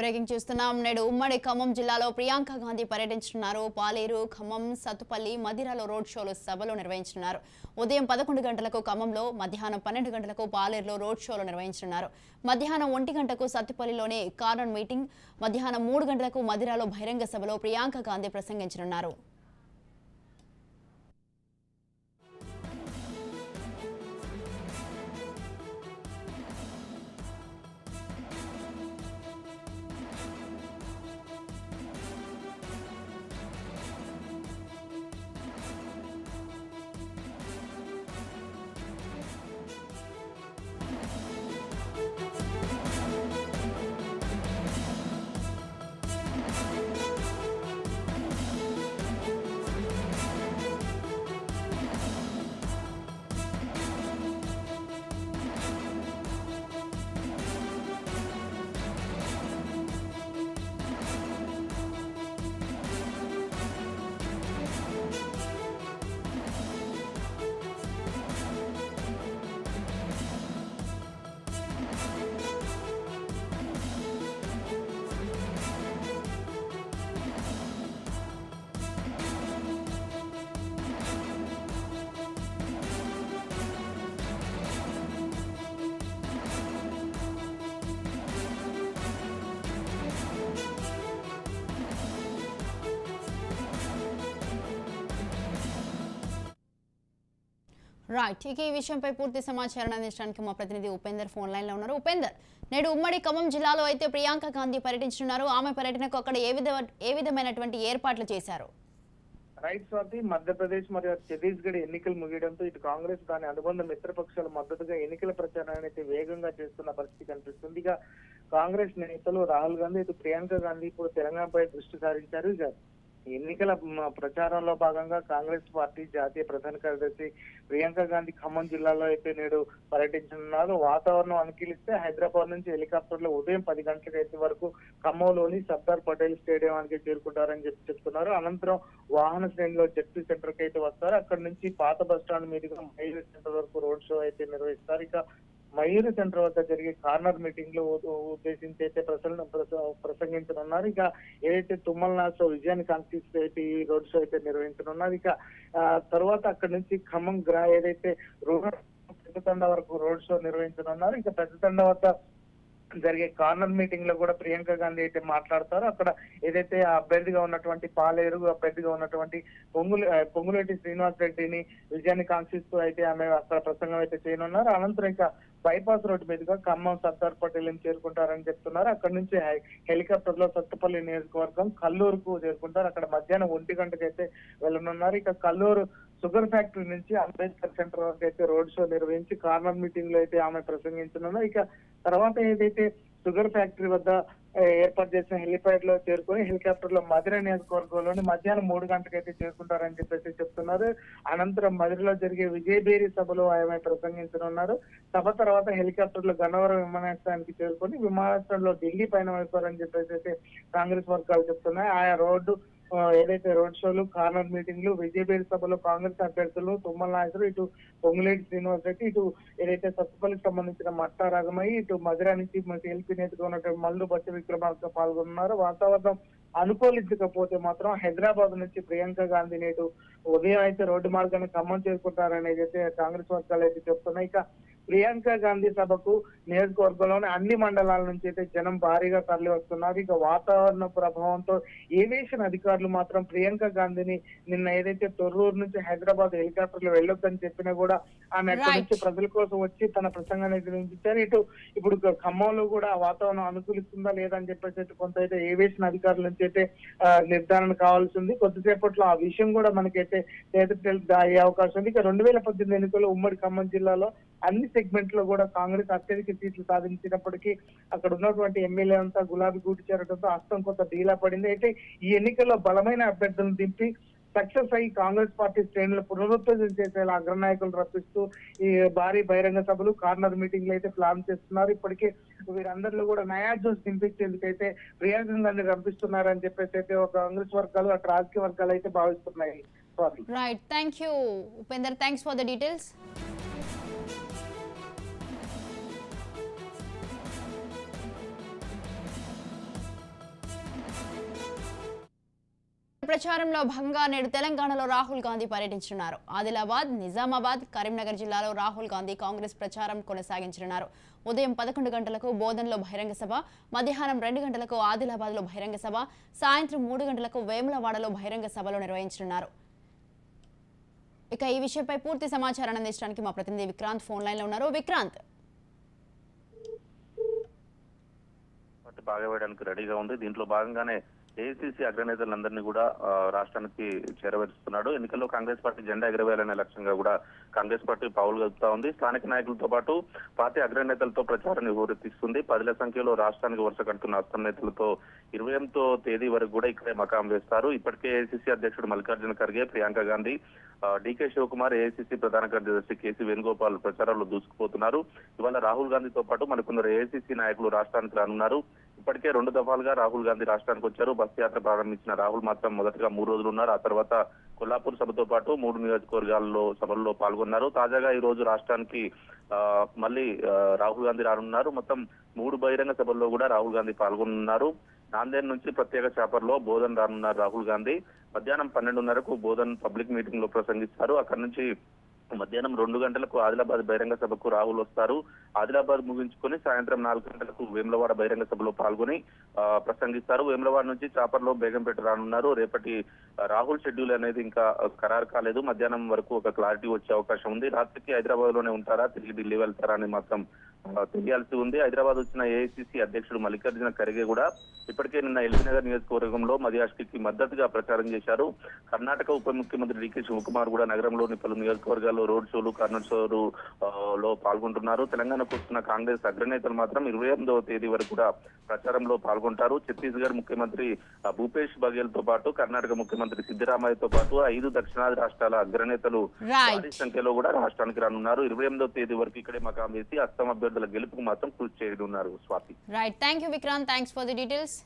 Breaking చూస్తున్నాం. నేడు ఉమ్మడి ఖమ్మం జిల్లాలో ప్రియాంక గాంధీ పర్యటించనున్నారు. పాలేరు, ఖమ్మం, సత్తుపల్లి, మదిరాలో రోడ్ షోలు సభలు నిర్వహించనున్నారు. ఉదయం 11 గంటలకు ఖమ్మంలో, మధ్యాహ్నం 12 గంటలకు పాలేరులో రోడ్ షోలు నిర్వహించనున్నారు. మధ్యాహ్నం 1 గంటకు సత్తుపల్లిలోనే కార్నర్ మీటింగ్, మధ్యాహ్నం 3 గంటలకు మదిరాలో బహిరంగ సభలో ప్రియాంక గాంధీ ప్రసంగించనున్నారు. రైట్, ఇక ఈ విషయంపై పూర్తి సమాచారం అందించడానికి మా ప్రతినిధి ఉపేందర్ ఫోన్ లైన్ లో ఉన్నారు. ఉపేందర్, నేడు ఉమ్మడి ఖమ్మం జిల్లాలో అయితే ప్రియాంక గాంధీ పర్యటించనున్నారు. ఆమె పర్యటనకు అక్కడ ఏ విధమైనటువంటి ఏర్పాట్లు చేశారు? రైట్ స్వాతి, మధ్యప్రదేశ్ మరియు ఛత్తీస్గఢ్ ఎన్నికలు ముగియడంతో ఇటు కాంగ్రెస్ దాని అనుబంధ మిత్రపక్షాల మద్దతుగా ఎన్నికల ప్రచారాన్ని అయితే వేగంగా చేస్తున్న పరిస్థితి కనిపిస్తుంది. ఇక కాంగ్రెస్ నేతలు రాహుల్ గాంధీ, ఇటు ప్రియాంక గాంధీ ఇప్పుడు తెలంగాణపై దృష్టి సారించారు. ఇక ఎన్నికల ప్రచారంలో భాగంగా కాంగ్రెస్ పార్టీ జాతీయ ప్రధాన కార్యదర్శి ప్రియాంక గాంధీ ఖమ్మం జిల్లాలో అయితే నేడు పర్యటించనున్నారు. వాతావరణం అనుకూలిస్తే హైదరాబాద్ నుంచి హెలికాప్టర్లో ఉదయం 10 గంటలకైతే వరకు ఖమ్మంలోని సర్దార్ పటేల్ స్టేడియానికి చేరుకుంటారని చెప్తున్నారు. అనంతరం వాహన శ్రేణిలో జట్టు సెంటర్ కి అయితే వస్తారు. అక్కడ నుంచి పాత బస్ స్టాండ్ మీదుగా మైలు సెంటర్ వరకు రోడ్ షో అయితే నిర్వహిస్తారు. ఇక మయూరు సెంటర్ వద్ద జరిగే కార్నర్ మీటింగ్ లో ఉద్దేశించి అయితే ప్రసంగించనున్నారు. ఇక ఏదైతే తుమ్మల నాథ్ విజయాన్ని కాంక్షిస్తూ అయితే ఈ రోడ్ షో అయితే నిర్వహించనున్నారు. ఇక తర్వాత అక్కడి నుంచి ఖమ్మం ఏదైతే రూరల్ పెద్దతండ వరకు రోడ్ షో నిర్వహించనున్నారు. ఇక పెద్దతండ వద్ద జరిగే కార్నర్ మీటింగ్ లో కూడా ప్రియాంక గాంధీ అయితే మాట్లాడతారు. అక్కడ ఏదైతే అభ్యర్థిగా ఉన్నటువంటి పాలేరు అభ్యర్థిగా ఉన్నటువంటి పొంగులేటి శ్రీనివాస్ రెడ్డిని విజయాన్ని కాంక్షిస్తూ అయితే ఆమె అక్కడ ప్రసంగం అయితే చేయనున్నారు. అనంతరం ఇంకా బైపాస్ రోడ్డు మీదుగా ఖమ్మం సర్దార్ పటేల్ చేరుకుంటారని చెప్తున్నారు. అక్కడ నుంచి హెలికాప్టర్ లో సత్తుపల్లి నియోజకవర్గం కల్లూరుకు చేరుకుంటారు. అక్కడ మధ్యాహ్నం 1 గంటకు అయితే వెళ్ళనున్నారు. ఇక కల్లూరు షుగర్ ఫ్యాక్టరీ నుంచి అంబేద్కర్ సెంటర్ వరకు అయితే రోడ్ షో నిర్వహించి కార్నర్ మీటింగ్ లో అయితే ఆమె ప్రసంగించనున్నారు. ఇక తర్వాత ఏదైతే షుగర్ ఫ్యాక్టరీ వద్ద ఏర్పాటు చేసిన హెలిప్యాడ్ లో చేరుకొని హెలికాప్టర్ లో మధిర నియోజకవర్గంలోని మధ్యాహ్నం 3 గంటలకు అయితే చేరుకుంటారని చెప్పేసి చెప్తున్నారు. అనంతరం మధిరలో జరిగే విజయబేరి సభలో ఆమె ప్రసంగించనున్నారు. సభ తర్వాత హెలికాప్టర్ లో గన్నవరం విమానాశ్రయానికి చేరుకొని విమానాశ్రయంలో ఢిల్లీ పైన వెళ్తారని చెప్పేసి అయితే కాంగ్రెస్ వర్గాలు చెప్తున్నాయి. ఆయా రోడ్డు ఏదైతే రోడ్ షోలు, కార్నర్ మీటింగ్లు, విజయబేరి సభలో కాంగ్రెస్ అభ్యర్థులు తుమ్మల నాయకులు, ఇటు పొంగులేటి శ్రీనివాస్ రెడ్డి, ఇటు ఏదైతే సత్తుపల్లికి సంబంధించిన మట్టా రాగమయ్యి, ఇటు మధుర నుంచి ఎల్పీ నేతగా ఉన్నటువంటి మల్లు బట్టి విక్రమార్క పాల్గొన్నారు. వాతావరణం అనుకూలించకపోతే మాత్రం హైదరాబాద్ నుంచి ప్రియాంక గాంధీ నేడు ఉదయం అయితే రోడ్డు మార్గాన్ని ఖమ్మం చేరుకుంటారనేది అయితే కాంగ్రెస్ వర్గాలు అయితే చెప్తున్నాయి. ఇక ప్రియాంక గాంధీ సభకు నియోజకవర్గంలోని అన్ని మండలాల నుంచి అయితే జనం భారీగా తరలి వస్తున్నారు. ఇక వాతావరణ ప్రభావంతో ఏవియేషన్ అధికారులు మాత్రం ప్రియాంక గాంధీని నిన్న ఏదైతే తొర్రూరు నుంచి హైదరాబాద్ హెలికాప్టర్ లో వెళ్ళొద్దని చెప్పినా కూడా ఆమె అక్కడి నుంచి ప్రజల కోసం వచ్చి తన ప్రసంగాన్ని వినిపించారు. ఇప్పుడు ఖమ్మంలో కూడా వాతావరణం అనుకూలిస్తుందా లేదా అని చెప్పేసి కొంత అయితే ఏవియేషన్ అధికారుల నుంచి అయితే నిర్ధారణ కావాల్సి ఉంది. కొద్దిసేపట్లో ఆ విషయం కూడా మనకైతే అయ్యే అవకాశం ఉంది. ఇక 2018 ఎన్నికల్లో ఉమ్మడి ఖమ్మం జిల్లాలో అన్ని సెగ్మెంట్ లో కూడా కాంగ్రెస్ అత్యధిక సీట్లు సాధించినప్పటికీ అక్కడ ఉన్నటువంటి ఎమ్మెల్యే అంతా గులాబీ గూటి చేరడంతో హస్తం కొంత ఢీలా పడింది. అయితే ఈ ఎన్నికల్లో బలమైన అభ్యర్థులను దింపి సక్సెస్ అయ్యి కాంగ్రెస్ పార్టీ శ్రేణులు పునరుద్ధరణ చేసేలా అగ్రనాయకులు రప్పిస్తూ ఈ భారీ బహిరంగ సభలు, కార్నర్ మీటింగ్లు అయితే ప్లాన్ చేస్తున్నారు. ఇప్పటికే వీరందరిలో కూడా నయా జోష్ నింపించేందుకైతే ప్రియాంక గాంధీ రంపిస్తున్నారని చెప్పేసి అయితే ఒక కాంగ్రెస్ వర్గాలు, అటు రాజకీయ వర్గాలు అయితే భావిస్తున్నాయి. Right, thank you Upender, thanks for the details. ప్రచారంలో భాగంగా నేడు తెలంగాణలో రాహుల్ గాంధీ పర్యటించనున్నారు. ఆదిలాబాద్, నిజామాబాద్, కరీంనగర్ జిల్లాలో రాహుల్ గాంధీ కాంగ్రెస్ ప్రచారం కొనసాగించనున్నారు. ఉదయం 11 గంటలకు బోధన్లో బహిరంగ సభ, మధ్యాహ్నం 2 గంటలకు ఆదిలాబాద్లో బహిరంగ సభ, సాయంత్రం 3 గంటలకు వేములవాడలో బహిరంగ సభలు నిర్వహించనున్నారు. ఇక ఈ విషయంపై పూర్తి సమాచారాన్ని అందించడానికి మా ప్రతినిధి విక్రాంత్ ఫోన్ లైన్ లో ఉన్నారు. విక్రాంత్, బాగా వేయడానికి రెడీగా ఉంది. దీంట్లో భాగంగానే ఏఐసీసీ అగ్రనేతలందరినీ కూడా రాష్ట్రానికి చేరవేరుస్తున్నాడు. ఎన్నికల్లో కాంగ్రెస్ పార్టీ జెండా ఎగరవేయాలనే లక్ష్యంగా కూడా కాంగ్రెస్ పార్టీ పావులు కలుపుతా ఉంది. స్థానిక నాయకులతో పాటు పార్టీ అగ్రనేతలతో ప్రచారాన్ని హోరెత్తిస్తుంది. 10ల సంఖ్యలో రాష్ట్రానికి వరుస కడుతున్న అస్తం నేతలతో 28వ తేదీ వరకు కూడా ఇక్కడే మకాం వేస్తారు. ఇప్పటికే ఏఐసీసీ అధ్యక్షుడు మల్లికార్జున ఖర్గే, ప్రియాంక గాంధీ, డీకే శివకుమార్, ఏఐసీసీ ప్రధాన కార్యదర్శి కేసీ వేణుగోపాల్ ప్రచారంలో దూసుకుపోతున్నారు. ఇవాళ రాహుల్ గాంధీతో పాటు మరికొందరు ఏఐసీసీ నాయకులు రాష్ట్రానికి రానున్నారు. ఇప్పటికే 2 దఫాలుగా రాహుల్ గాంధీ రాష్ట్రానికి వచ్చారు. బస్ యాత్ర ప్రారంభించిన రాహుల్ మాత్రం మొదటగా 3 రోజులు ఉన్నారు. ఆ తర్వాత కొల్లాపూర్ సభతో పాటు 3 నియోజకవర్గాల్లో సభల్లో పాల్గొన్నారు. తాజాగా ఈ రోజు రాష్ట్రానికి మళ్ళీ రాహుల్ గాంధీ రానున్నారు. మొత్తం 3 బహిరంగ సభల్లో కూడా రాహుల్ గాంధీ పాల్గొనున్నారు. నాందేడ్ నుంచి ప్రత్యేక చాపర్లో బోధన్ రానున్నారు రాహుల్ గాంధీ. మధ్యాహ్నం 12:30కు బోధన్ పబ్లిక్ మీటింగ్ లో ప్రసంగిస్తారు. అక్కడి నుంచి మధ్యాహ్నం 2 గంటలకు ఆదిలాబాద్ బహిరంగ సభకు రాహుల్ వస్తారు. ఆదిలాబాద్ ముగించుకొని సాయంత్రం 4 గంటలకు వేములవాడ బహిరంగ సభలో పాల్గొని ప్రసంగిస్తారు. వేములవాడ నుంచి చాపర్లో బేగంపేట రానున్నారు. రేపటి రాహుల్ షెడ్యూల్ అనేది ఇంకా ఖరారు కాలేదు. మధ్యాహ్నం వరకు ఒక క్లారిటీ వచ్చే అవకాశం ఉంది. రాత్రికి హైదరాబాద్ లోనే ఉంటారా, తిరిగి ఢిల్లీ వెళ్తారా అని మాత్రం తెలియాల్సి ఉంది. హైదరాబాద్ వచ్చిన ఏఐసీసీ అధ్యక్షుడు మల్లికార్జున ఖర్గే కూడా ఇప్పటికే నిన్న ఎల్బీనగర్ నియోజకవర్గంలో మదియాష్కి మద్దతుగా ప్రచారం చేశారు. కర్ణాటక ఉప ముఖ్యమంత్రి డీకే శివకుమార్ కూడా నగరంలోని పలు నియోజకవర్గాల్లో రోడ్ షోలు, కార్నర్ షోలు లో పాల్గొంటున్నారు. తెలంగాణకు వస్తున్న కాంగ్రెస్ అగ్రనేతలు మాత్రం 28వ తేదీ వరకు కూడా ప్రచారంలో పాల్గొంటారు. ఛత్తీస్గఢ్ ముఖ్యమంత్రి భూపేష్ బఘేల్ తో పాటు కర్ణాటక ముఖ్యమంత్రి సిద్ధరామయ్యతో పాటు 5 దక్షిణాది రాష్ట్రాల అగ్రనేతలు భారీ సంఖ్యలో కూడా రాష్ట్రానికి రానున్నారు. 28వ తేదీ వరకు ఇక్కడే మకాం వేసి అస్సాం అభ్యర్థుల గెలుపుకు మాత్రం కృషి చేయనున్నారు. Swathi. Right, thank you Vikrant, thanks for the details.